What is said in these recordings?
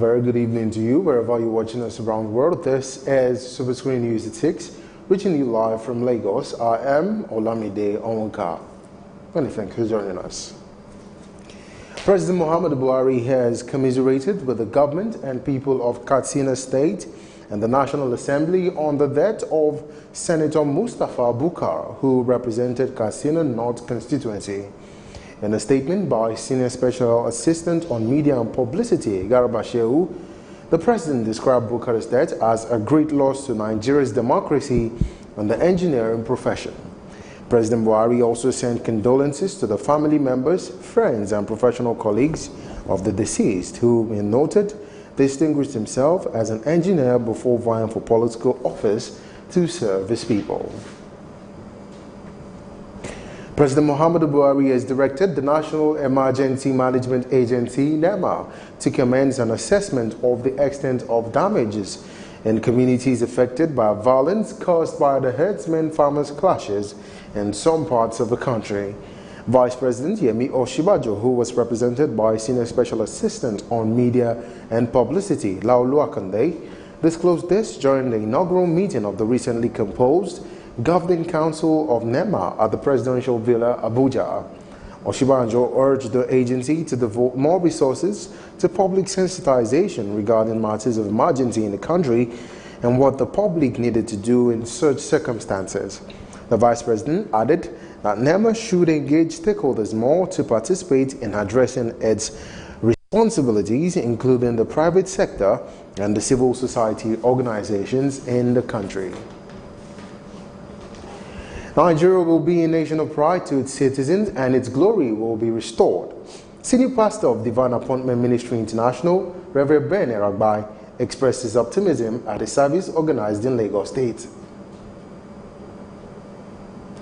very good evening to you, wherever you're watching us around the world. This is Superscreen News at 6, reaching you live from Lagos. I am Olamide Onwuka. Many thanks for joining us. President Muhammadu Buhari has commiserated with the government and people of Katsina State and the National Assembly on the death of Senator Mustapha Bukar, who represented Katsina North constituency. In a statement by Senior Special Assistant on Media and Publicity, Garba Shehu, the president described Bukar's death as a great loss to Nigeria's democracy and the engineering profession. President Buhari also sent condolences to the family members, friends, and professional colleagues of the deceased, who, he noted, distinguished himself as an engineer before vying for political office to serve his people. President Muhammadu Buhari has directed the National Emergency Management Agency, NEMA, to commence an assessment of the extent of damages in communities affected by violence caused by the herdsmen-farmers clashes in some parts of the country. Vice President Yemi Oshibajo, who was represented by Senior Special Assistant on Media and Publicity, Laolu Akande, disclosed this during the inaugural meeting of the recently composed Governing Council of NEMA at the Presidential Villa, Abuja. Oshibanjo urged the agency to devote more resources to public sensitization regarding matters of emergency in the country and what the public needed to do in such circumstances. The Vice President added that NEMA should engage stakeholders more to participate in addressing its responsibilities, including the private sector and the civil society organizations in the country. Nigeria will be a nation of pride to its citizens and its glory will be restored. Senior Pastor of Divine Appointment Ministry International, Reverend Ben Eragbai, expressed his optimism at a service organized in Lagos State.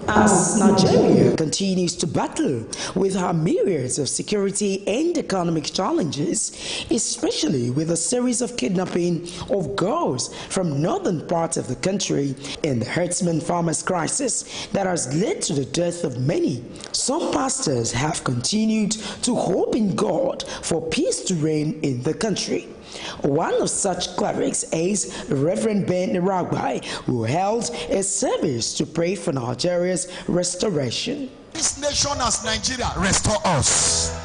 As Nigeria continues to battle with her myriads of security and economic challenges, especially with a series of kidnapping of girls from northern parts of the country and the herdsman-farmers crisis that has led to the death of many, some pastors have continued to hope in God for peace to reign in the country. One of such clerics is Reverend Ben Eragbai, who held a service to pray for Nigeria's restoration. This nation as Nigeria, restore us.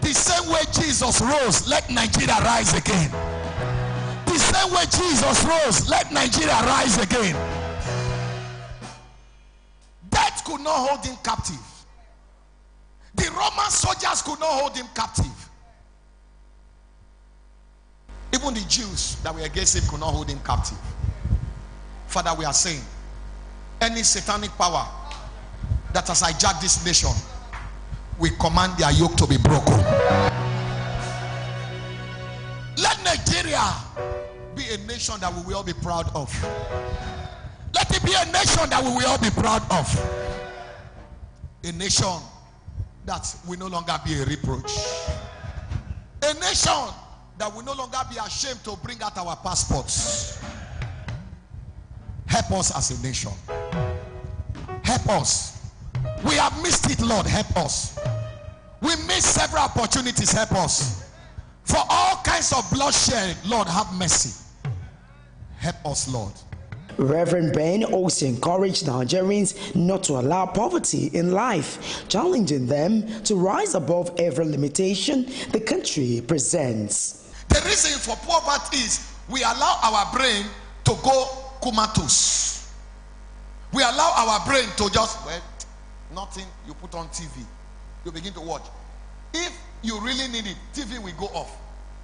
The same way Jesus rose, let Nigeria rise again. The same way Jesus rose, let Nigeria rise again. Death could not hold him captive. The Roman soldiers could not hold him captive. Even the Jews that were against him could not hold him captive. Father, we are saying, any satanic power that has hijacked this nation, we command their yoke to be broken. Let Nigeria be a nation that we will all be proud of. Let it be a nation that we will all be proud of. A nation that will no longer be a reproach. A nation that will no longer be ashamed to bring out our passports. Help us as a nation. Help us. We have missed it, Lord. Help us. We missed several opportunities. Help us. For all kinds of bloodshed, Lord, have mercy. Help us, Lord. Reverend Ben also encouraged Nigerians not to allow poverty in life, challenging them to rise above every limitation the country presents. The reason for poverty is we allow our brain to go comatose. We allow our brain to just, well, nothing, you put on TV. You begin to watch. If you really need it, TV will go off.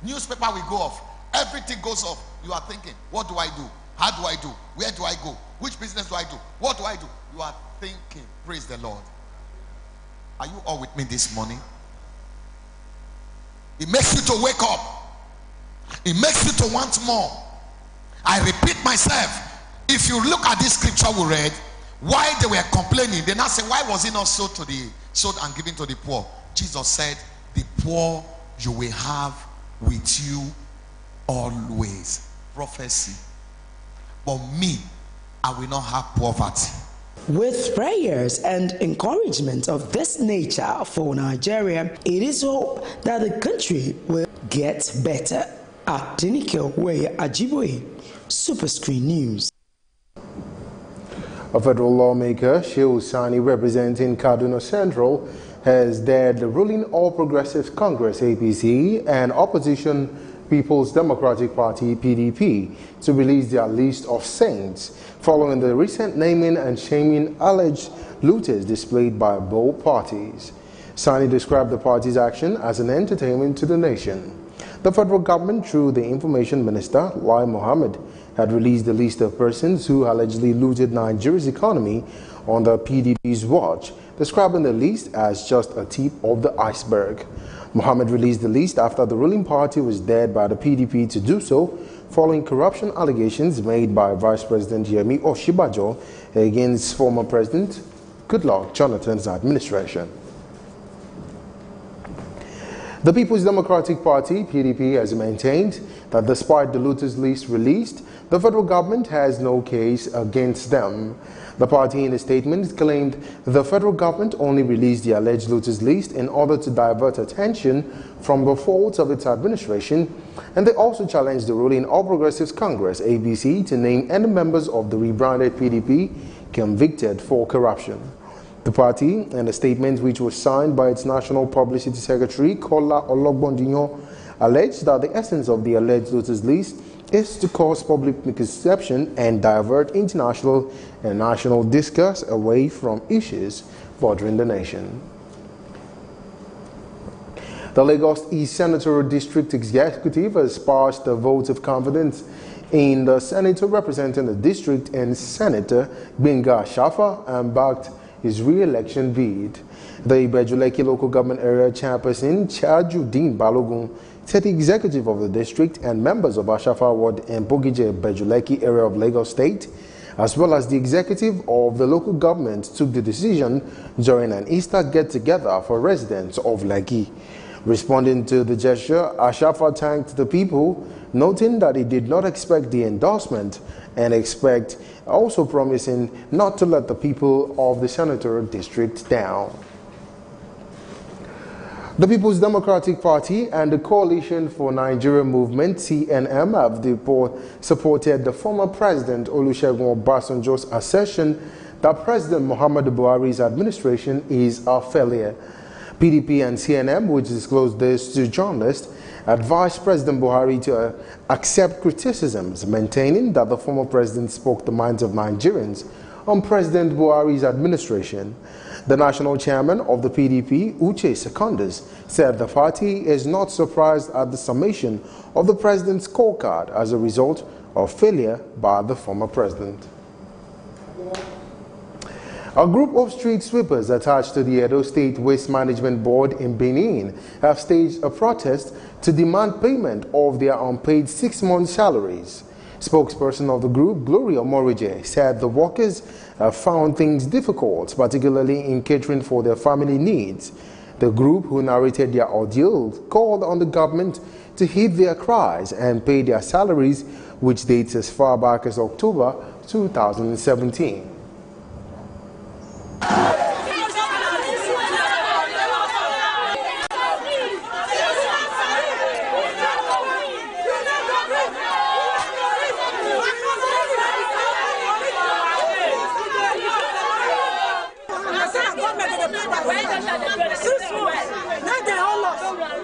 Newspaper will go off. Everything goes off. You are thinking, what do I do? How do I do? Where do I go? Which business do I do? What do I do? You are thinking. Praise the Lord. Are you all with me this morning? It makes you to wake up. It makes you to want more. I repeat myself. If you look at this scripture we read, why they were complaining, they now say, why was it not sold and given to the poor? Jesus said, the poor you will have with you always. Prophecy. But me, I will not have poverty. With prayers and encouragement of this nature for Nigeria, it is hope that the country will get better. Adenike Wey Ajiboye, Superscreen News. A federal lawmaker, Shehu Sani, representing Kaduna Central, has dared the ruling All Progressives Congress APC and opposition People's Democratic Party PDP to release their list of saints following the recent naming and shaming alleged looters displayed by both parties. Sani described the party's action as an entertainment to the nation. The federal government, through the Information Minister, Lai Mohammed, had released the list of persons who allegedly looted Nigeria's economy on the PDP's watch, describing the list as just a tip of the iceberg. Mohammed released the list after the ruling party was dared by the PDP to do so, following corruption allegations made by Vice President Yemi Osinbajo against former President Goodluck Jonathan's administration. The People's Democratic Party, PDP, has maintained that despite the looters list released, the federal government has no case against them. The party, in a statement, claimed the federal government only released the alleged looters list in order to divert attention from the faults of its administration, and they also challenged the ruling All Progressives Congress, APC, to name any members of the rebranded PDP convicted for corruption. The party, in a statement which was signed by its National Publicity Secretary, Kola Ologbondinyo, alleged that the essence of the alleged looters list is to cause public misconception and divert international and national discourse away from issues bothering the nation. The Lagos East Senatorial District Executive has passed a vote of confidence in the senator representing the district and Senator Gbenga Shafa and backed his re-election bid. The Ibejuleki local government area chairperson Chajudeen Balogun said the executive of the district and members of Ashafa Ward and Bogije Ibejuleki area of Lagos State, as well as the executive of the local government, took the decision during an Easter get-together for residents of Lekki. Responding to the gesture, Ashafa thanked the people, noting that he did not expect the endorsement and also promising not to let the people of the senatorial district down. The People's Democratic Party and the Coalition for Nigeria Movement, CNM, have supported the former President Olusegun Obasanjo's assertion that President Muhammadu Buhari's administration is a failure. PDP and CNM, which disclosed this to journalists, advised President Buhari to accept criticisms, maintaining that the former president spoke the minds of Nigerians on President Buhari's administration. The national chairman of the PDP, Uche Secondus, said the party is not surprised at the summation of the president's scorecard as a result of failure by the former president. A group of street sweepers attached to the Edo State Waste Management Board in Benin have staged a protest to demand payment of their unpaid 6-month salaries. Spokesperson of the group, Gloria Morije, said the workers have found things difficult, particularly in catering for their family needs. The group, who narrated their ordeal, called on the government to heed their cries and pay their salaries, which dates as far back as October 2017.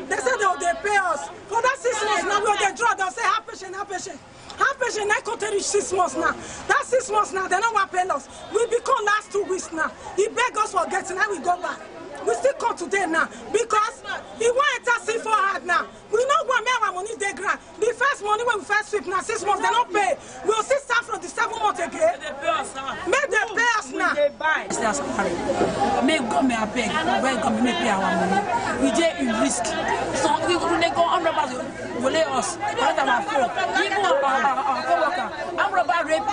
They said they pay us for that 6 months. Now we get draw. They'll say, have patience. I can't reach 6 months now. That 6 months now, they don't want to pay us. We become last 2 weeks now. He begged us for getting, now we go back. We still come today now because he want to see for hard now. We know what our money they grant. The first money when we first sweep now 6 months they don't pay. We'll see start from the 7 months again. Make them pay us now. May God may I beg. When God may pay our money. We did in risk. So we go on robbers will lay us. What about four? Even our co-worker. I'm about rape.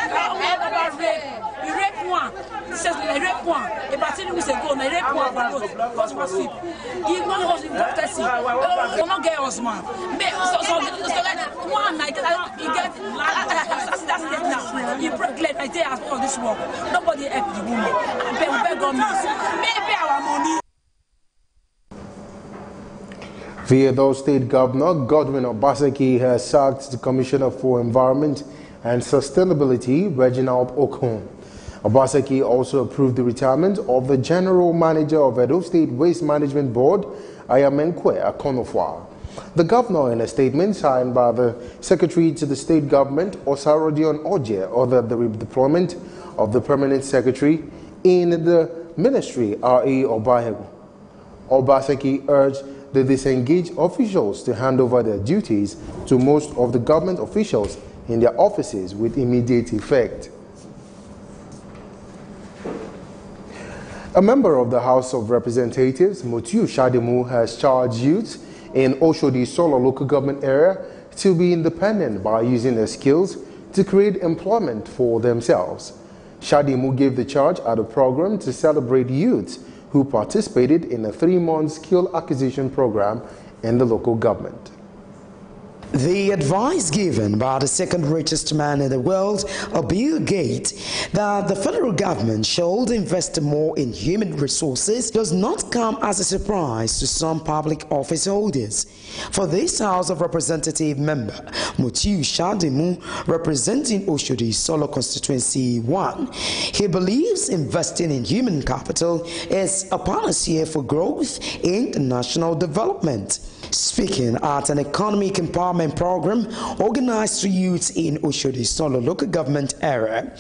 You rape one. This says I rape one. About 10 weeks ago, I rape one for those. Because we sleep. He one was in prophecy. We not get us man. So like one night he get that's it now. He proclaimed I say as all this work. Nobody help the woman. I beg government. Maybe our money. The Edo State Governor, Godwin Obaseki, has sacked the Commissioner for Environment and Sustainability, Reginald Okon. Obaseki also approved the retirement of the General Manager of Edo State Waste Management Board, Ayamenkwe Akonofwa. The governor, in a statement signed by the Secretary to the State Government, Osarodion Oje, ordered the redeployment of the Permanent Secretary in the Ministry, R.E. Obahegu. Obaseki urged the disengaged officials to hand over their duties to most of the government officials in their offices with immediate effect. A member of the House of Representatives, Mutiu Shadimu, has charged youths in Oshodi Solo local government area to be independent by using their skills to create employment for themselves. Shadimu gave the charge at a program to celebrate youths who participated in a 3-month skill acquisition program in the local government. The advice given by the second richest man in the world, Bill Gates, that the federal government should invest more in human resources does not come as a surprise to some public office holders. For this House of Representative member, Mutiu Shadimu, representing Oshodi Solo Constituency 1, he believes investing in human capital is a panacea for growth and national development. Speaking at an economic empowerment program organized to youths in Oshodi Solo local government area,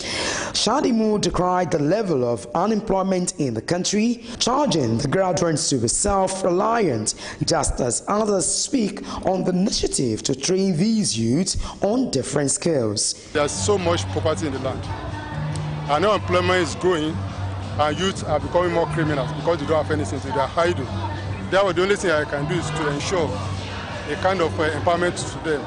Shadimu decried the level of unemployment in the country, charging the graduates to be self-reliant, just as others speak on the initiative to train these youths on different skills. There's so much property in the land, and unemployment is growing, and youths are becoming more criminals because they don't have anything, so they are hiding. Therefore, the only thing I can do is to ensure a kind of empowerment to them.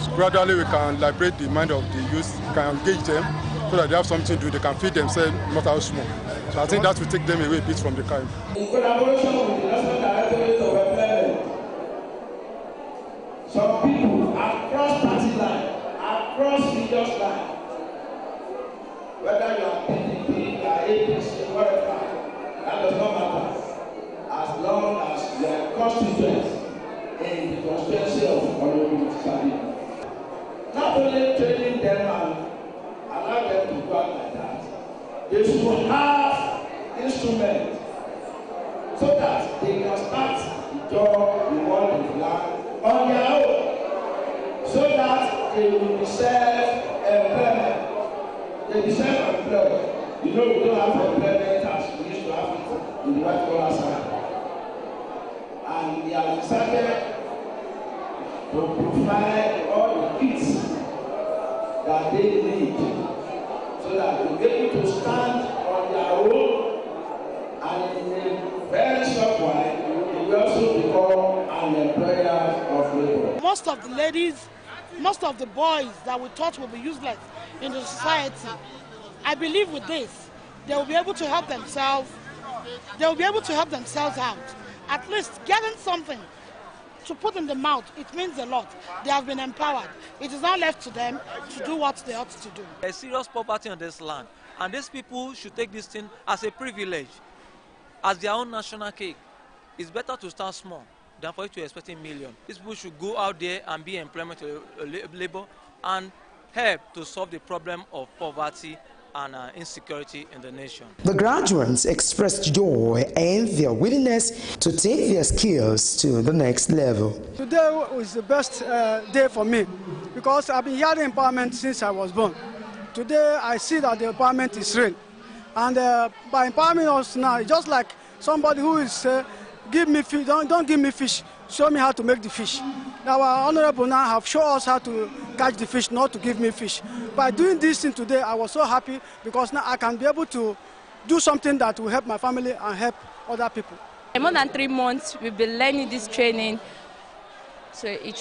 So gradually, we can liberate the mind of the youth, can engage them so that they have something to do, they can feed themselves, not how small. So I think that will take them away a bit from the crime. In collaboration with the National Directorate of Employment, some people across party line, across religious line, whether you are PDP, you are APC, whatever, that does not matter. As long as you are constituents in the constituency of Honorable Shadimu. Not only training them and allow them to go out like that, they should have instruments so that they can start the job they want in land on their own, so that they will be self-employed. They be self-employed. You know, we don't have employment as we used to have it in the white collar side. And they have decided to provide all the kits that they need so that they'll be able to stand on their own, and in a very short while they will also become an employer of labor. Most of the ladies, most of the boys that we thought would be useless in the society, I believe with this, they will be able to help themselves. They will be able to help themselves out. At least getting something to put in the mouth, it means a lot. They have been empowered. It is now left to them to do what they ought to do. There's serious poverty on this land, and these people should take this thing as a privilege, as their own national cake. It's better to start small than for you to expect a million. These people should go out there and be employment labor and help to solve the problem of poverty and insecurity in the nation. The graduates expressed joy and their willingness to take their skills to the next level. Today was the best day for me because I've been hearing empowerment since I was born. Today I see that the empowerment is real. And by empowering us now, it's just like somebody who is give me fish, don't give me fish, show me how to make the fish. Now our honorable now have shown us how to catch the fish, not to give me fish. By doing this thing today, I was so happy because now I can be able to do something that will help my family and help other people. In more than 3 months, we've been learning this training. So he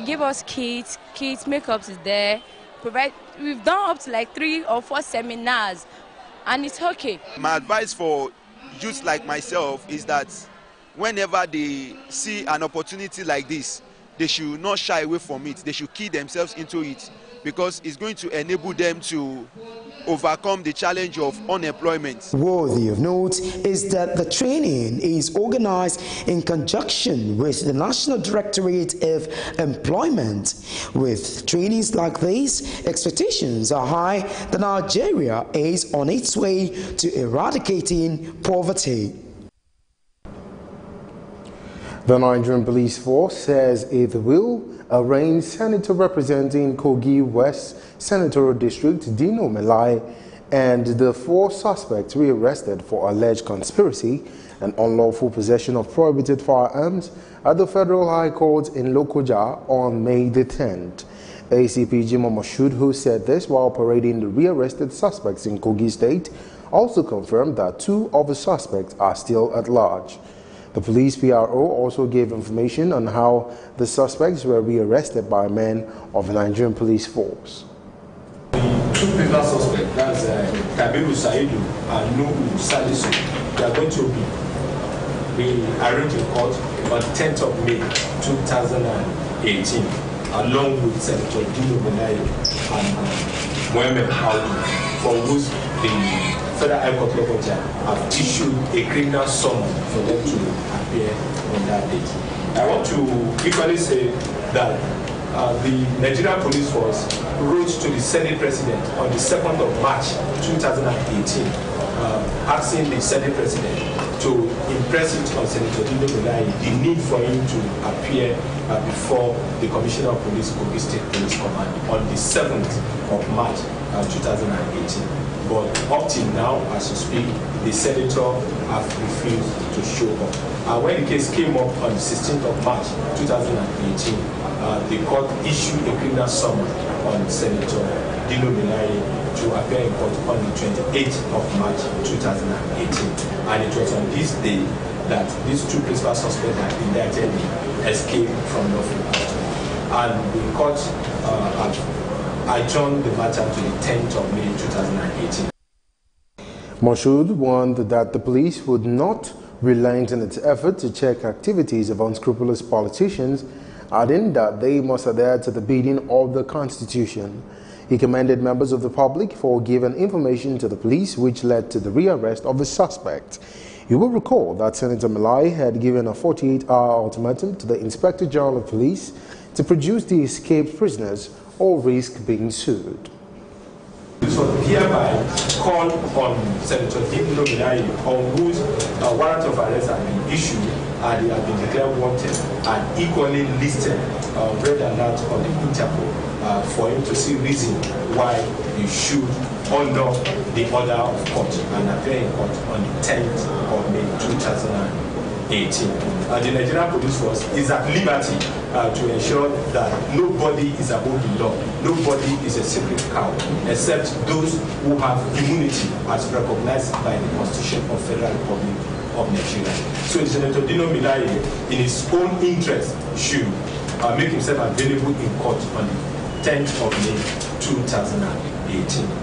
gave us kits, makeups is there. We've done up to like 3 or 4 seminars, and it's okay. My advice for youths like myself is that whenever they see an opportunity like this, they should not shy away from it. They should key themselves into it because it's going to enable them to overcome the challenge of unemployment. Worthy of note is that the training is organized in conjunction with the National Directorate of Employment. With trainings like these, expectations are high that Nigeria is on its way to eradicating poverty. The Nigerian Police Force says it will arraign Senator representing Kogi West Senatorial District Dino Melai and the 4 suspects rearrested for alleged conspiracy and unlawful possession of prohibited firearms at the Federal High Court in Lokoja on May the 10th. ACP Jimo Moshood, who said this while parading the rearrested suspects in Kogi State, also confirmed that 2 of the suspects are still at large. The police PRO also gave information on how the suspects were rearrested by men of the Nigerian police force. The 2 principal suspects, that's Kabiru Saidu and Nuhu Salisu, they are going to be arraigned in court on 10th of May 2018, along with Senator Dino Melai and Mohamed Audu, for which the Federal High Court Lokoja have issued a criminal summons for them to appear on that date. I want to equally say that the Nigerian Police Force wrote to the Senate President on the 2nd of March 2018, asking the Senate President to impress it on Senator Dino Melai the need for him to appear before the Commissioner of Police, Kogi State Police Command, on the 7th of March 2018. But up till now, as you speak, the senator has refused to show up. When the case came up on the 16th of March 2018, the court issued a criminal summons on Senator Dino Melai to appear in court on the 28th of March 2018. And it was on this day that these 2 principal suspects had allegedly escaped from lawful custody. And the court adjourned the matter to the 10th of May 2018. Moshood warned that the police would not relent in its effort to check activities of unscrupulous politicians, adding that they must adhere to the bidding of the Constitution. He commended members of the public for giving information to the police, which led to the rearrest of the suspect. You will recall that Senator Melai had given a 48-hour ultimatum to the Inspector General of Police to produce the escaped prisoners or risk being sued. So hereby call on Senator Dino Melai, on whose warrant of arrest has been issued and they have been declared wanted and equally listed red alert on the Interpol, for him to see reason why you should honor the order of court and appear in court on the 10th of May 2018. The Nigerian Police Force is at liberty to ensure that nobody is above the law, nobody is a secret cow, except those who have immunity as recognized by the Constitution of Federal Republic of Nigeria. So Senator Dino Melai, in his own interest, should make himself available in court on the 10th of May 2018.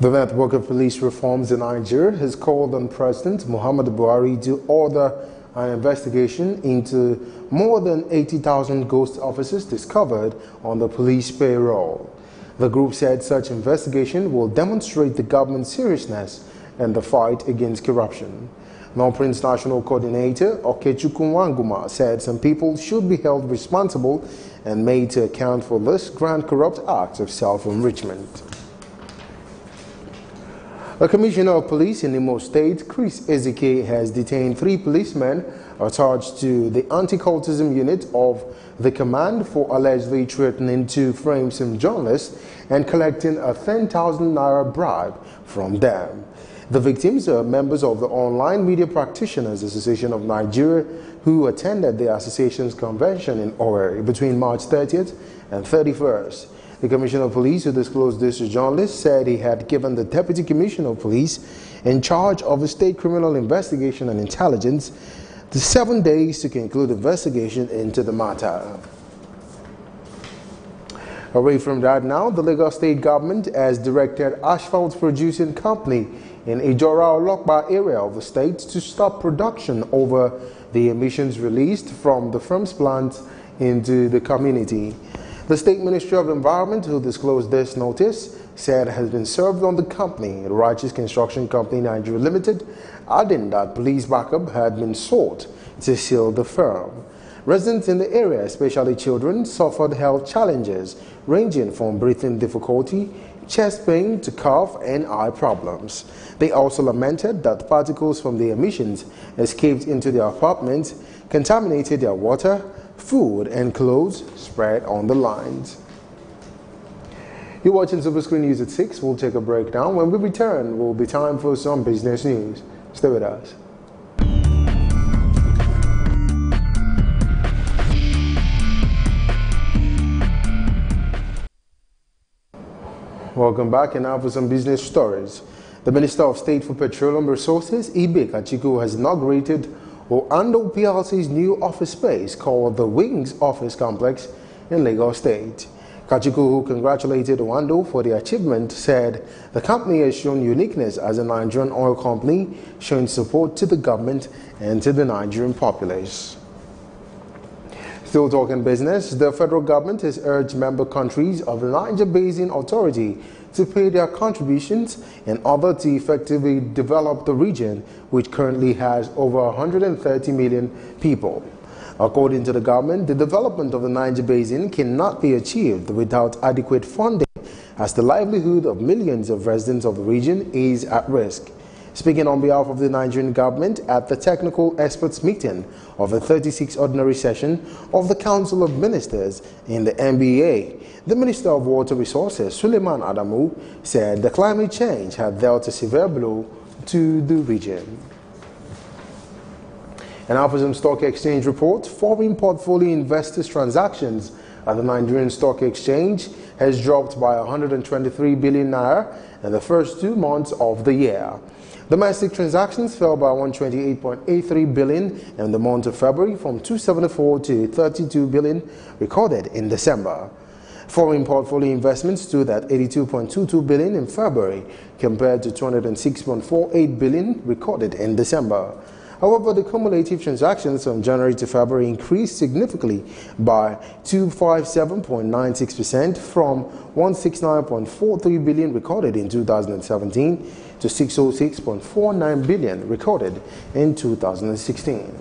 The network of police reforms in Nigeria has called on President Muhammadu Buhari to order an investigation into more than 80,000 ghost officers discovered on the police payroll. The group said such investigation will demonstrate the government's seriousness in the fight against corruption. Non-Prince National Coordinator Okechukwu Nwanguma said some people should be held responsible and made to account for this grand corrupt act of self-enrichment. The Commissioner of Police in Imo State, Chris Ezike, has detained 3 policemen attached to the anti-cultism unit of the command for allegedly threatening to frame some journalists and collecting a 10,000 naira bribe from them. The victims are members of the Online Media Practitioners Association of Nigeria who attended the association's convention in Owerri between March 30th and 31st. The Commissioner of Police, who disclosed this to journalists, said he had given the Deputy Commissioner of Police in charge of the State Criminal Investigation and Intelligence the 7 days to conclude investigation into the matter. Away from that now, the Lagos State government has directed asphalt producing company in Ijora Olokpa area of the state to stop production over the emissions released from the firm's plant into the community. The State Ministry of Environment, who disclosed this notice, said it has been served on the company, Righteous Construction Company Nigeria Limited, adding that police backup had been sought to seal the firm. Residents in the area, especially children, suffered health challenges ranging from breathing difficulty, chest pain to cough and eye problems. They also lamented that particles from the emissions escaped into their apartments, contaminated their water, food and clothes spread on the lines. You're watching Superscreen News at 6. We'll take a break now. When we return, it will be time for some business news. Stay with us. Welcome back, and now for some business stories. The Minister of State for Petroleum Resources, Ibe Kachiku, has inaugurated Oando PLC's new office space called the Wings Office Complex in Lagos State. Kachiku, who congratulated Oando for the achievement, said the company has shown uniqueness as a Nigerian oil company, showing support to the government and to the Nigerian populace. Still talking business, the federal government has urged member countries of the Niger Basin Authority to pay their contributions in order to effectively develop the region, which currently has over 130 million people. According to the government, the development of the Niger Basin cannot be achieved without adequate funding, as the livelihood of millions of residents of the region is at risk. Speaking on behalf of the Nigerian government at the technical experts meeting of the 36th ordinary session of the Council of Ministers in the NBA, the Minister of Water Resources, Suleiman Adamu, said the climate change had dealt a severe blow to the region. And now for some stock exchange report. Foreign portfolio investors' transactions at the Nigerian Stock Exchange has dropped by 123 billion naira in the first 2 months of the year. Domestic transactions fell by 128.83 billion in the month of February, from 274 to 32 billion recorded in December. Foreign portfolio investments stood at 82.22 billion in February compared to 206.48 billion recorded in December. However, the cumulative transactions from January to February increased significantly by 257.96% from 169.43 billion recorded in 2017 to 606.49 billion recorded in 2016.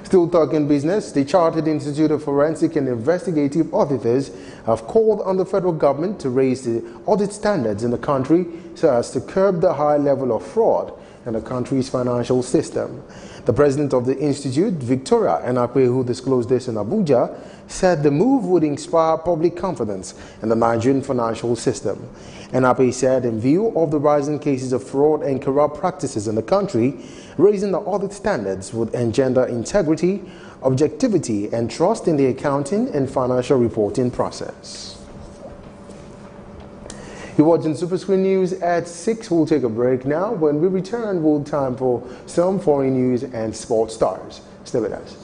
Still talking business, the Chartered Institute of Forensic and Investigative Auditors have called on the federal government to raise the audit standards in the country so as to curb the high level of fraud in the country's financial system. The president of the institute, Victoria Enakwe, who disclosed this in Abuja, said the move would inspire public confidence in the Nigerian financial system. Enakwe said in view of the rising cases of fraud and corrupt practices in the country, raising the audit standards would engender integrity, objectivity, and trust in the accounting and financial reporting process. You're watching Superscreen News at 6. We'll take a break now. When we return, we'll time for some foreign news and sports stars. Stay with us.